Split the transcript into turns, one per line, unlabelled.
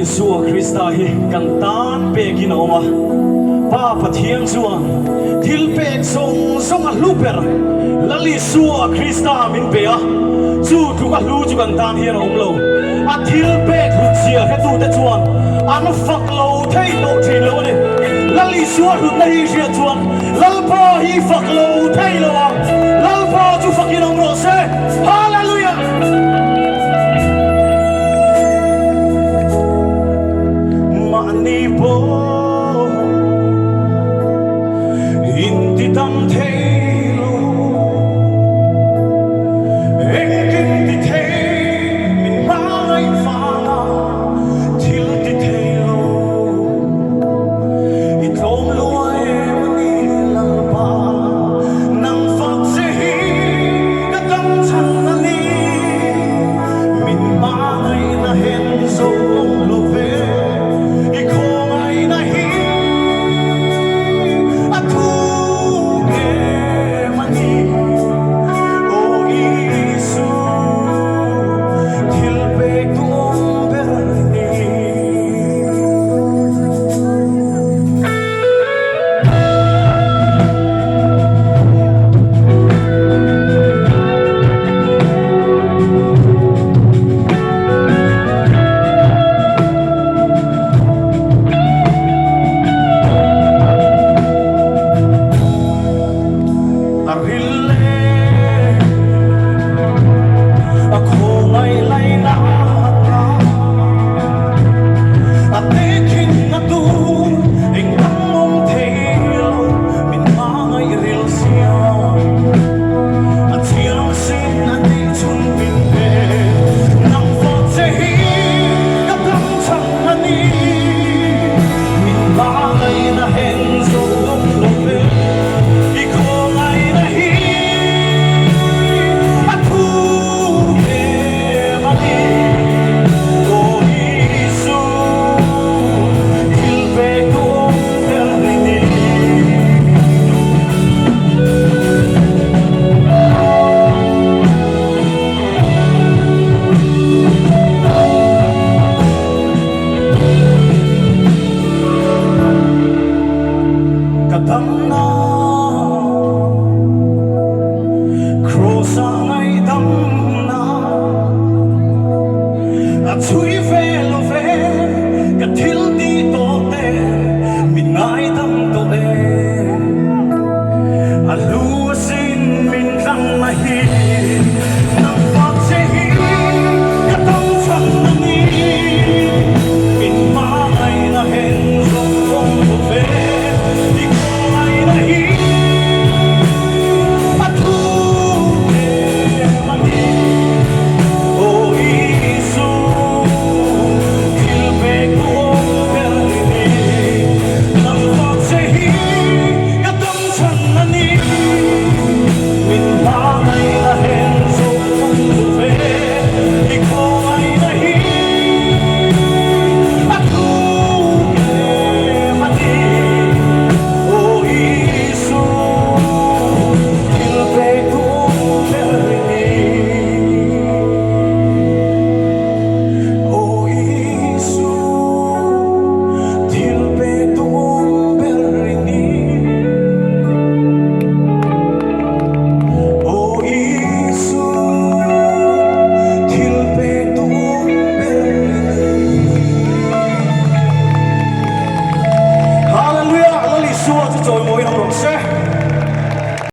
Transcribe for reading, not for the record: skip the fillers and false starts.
Yeshua Christa hi kan tan pekin oma pa pathiang chuang thil pek song song a luper lali Yeshua Christa min pe a chu tu ka lu chu kan tan hian om lo a thil pek lu chia he tu te chuan an fak lo thei to thi lo ne lali Yeshua lu nei ria chuan lal pa hi fak lo thei lo lal pa chu fakin om ro se hallelujah mani bo inti tam thelo engkin ti the min mai fa thil ti thelo I thom loe mani lang pa nang fak se hi ka tam chan na ni min mai na hen zo lo ve Hallelujah, lali suwa chu choi moi nam ro se